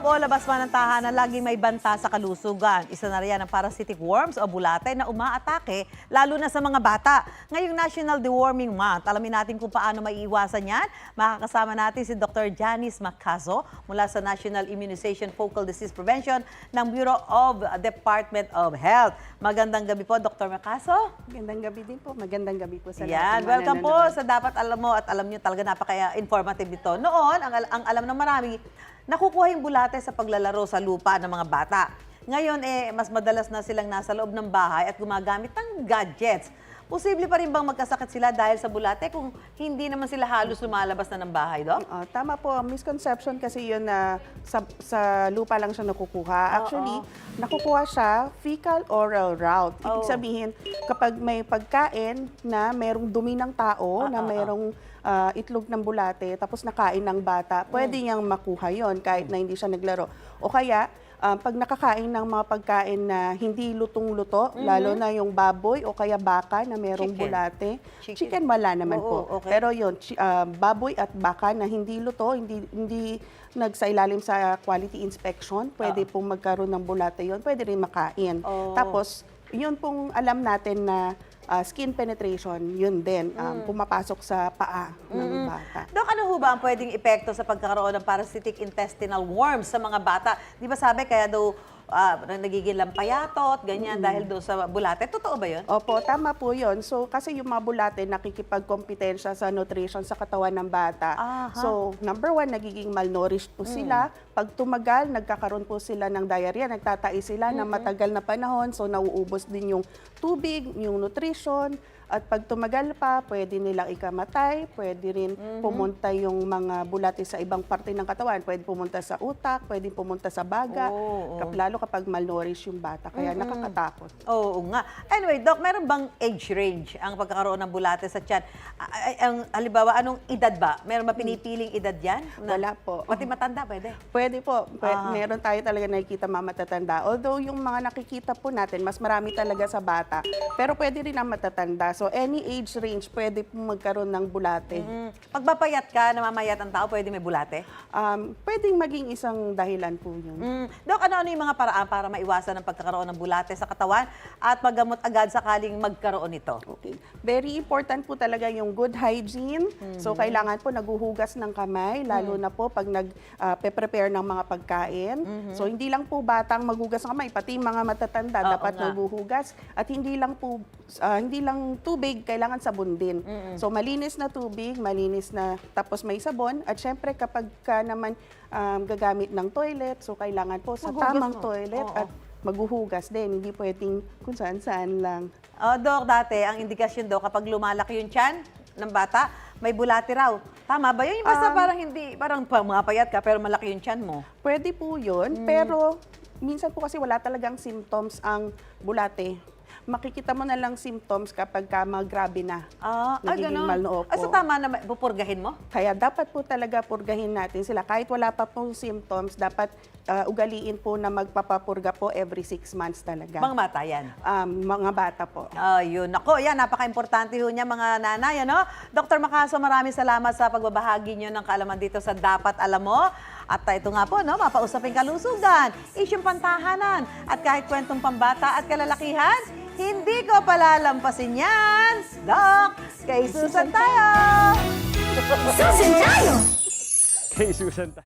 loob o labas man ng tahanan, laging may banta sa kalusugan. Isa na riyan ang parasitic worms o bulate na umaatake, lalo na sa mga bata. Ngayong National Deworming Month, alamin natin kung paano maiiwasan yan. Makakasama natin si Dr. Janice Macazo mula sa National Immunization Focal Disease Prevention ng Bureau of Department of Health. Magandang gabi po, Dr. Macazo. Magandang gabi din po. Magandang gabi po sa Yan, lahat. welcome po sa Dapat Alam Mo at alam nyo talaga napaka-informative dito. Noon, ang alam ng marami, nakukuha yung bulate sa paglalaro sa lupa ng mga bata. Ngayon, mas madalas na silang nasa loob ng bahay at gumagamit ng gadgets. Posible pa rin bang magkasakit sila dahil sa bulate kung hindi naman sila halos lumalabas na ng bahay, Doc? Tama po. Misconception kasi yun na sa lupa lang siya nakukuha. Actually, nakukuha siya fecal-oral route. Ibig sabihin, kapag may pagkain na merong dumi ng tao, na merong itlog ng bulate, tapos nakain ng bata, pwede niyang makuha yon kahit na hindi siya naglaro. O kaya, pag nakakain ng mga pagkain na hindi lutong-luto, lalo na yung baboy o kaya baka na merong bulate, chicken wala naman po. Okay. Pero yun, baboy at baka na hindi luto, hindi nagsailalim sa quality inspection, pwede pong magkaroon ng bulate yon, pwede rin makain. Tapos, yun pong alam natin na skin penetration, yun din, pumapasok sa paa ng bata. Dok, ano ho ba ang pwedeng epekto sa pagkakaroon ng parasitic intestinal worms sa mga bata? Di ba sabi kaya daw nagiging lampayatot, ganyan, dahil daw sa bulate? Totoo ba yun? Opo, tama po yun. So, kasi yung mga bulate nakikipagkompetensya sa nutrition sa katawan ng bata. So, number one, nagiging malnourished po sila. Pag tumagal, nagkakaroon po sila ng diarrhea, nagtatai sila na matagal na panahon. So, nauubos din yung tubig, yung nutrition. At pag tumagal pa, pwede nilang ikamatay, pwede rin pumunta yung mga bulate sa ibang parte ng katawan. Pwede pumunta sa utak, pwede pumunta sa baga, lalo kapag malnourished yung bata. Kaya nakakatakot. Oo nga. Anyway, Doc, meron bang age range ang pagkakaroon ng bulate sa tiyan? Halimbawa, anong edad ba? Meron ba pinipiling edad yan? Wala po. Pati matanda, pwede? Pwede po. Meron tayo talaga nakikita mga matatanda. Although yung mga nakikita po natin, mas marami talaga sa bata. Pero pwede rin ang matatanda. So, any age range, pwede po magkaroon ng bulate. Pag mapayat ka, namamayat ang tao, pwede may bulate? Pwedeng maging isang dahilan po yun. Dok, ano yung mga paraan para maiwasan ang pagkakaroon ng bulate sa katawan at maggamot agad sakaling magkaroon nito? Okay. Very important po talaga yung good hygiene. So, kailangan po naguhugas ng kamay, lalo na po pag nag-prepare ng mga pagkain. So, hindi lang po batang maghugas ng kamay, pati mga matatanda dapat naguhugas. At hindi lang tubig, kailangan sabon din. So, malinis na tubig, malinis na tapos may sabon. At syempre, kapag ka naman gagamit ng toilet, so kailangan po sa tamang toilet at maghuhugas din. Hindi pwedeng kung saan-saan lang. Dok, dati, ang indikasyon daw kapag lumalaki yung tiyan ng bata, may bulate raw. Tama ba yun? Yung basta parang pumapayat ka pero malaki yung tiyan mo. Pwede po yun, pero minsan po kasi wala talagang symptoms ang bulate. Makikita mo na lang symptoms kapag grabe na. Nagiging malnoo po. So tama na, pupurgahin mo? Kaya dapat po talaga purgahin natin sila. Kahit wala pa pong symptoms, dapat ugaliin po na magpapapurga po every 6 months talaga. Mga bata yan? Mga bata po. Yun. Ako, yan, napaka-importante ho niya mga nanay. Ano? Dr. Macazo, maraming salamat sa pagbabahagi niyo ng kaalaman dito sa Dapat Alam Mo. At ito nga po, mapausaping kalusugan, isyong pantahanan, at kahit kwentong pambata at kalalakihan, hindi ko palalampasin yan. Doc, kay Susan tayo! Susan tayo! Kay Susan tayo.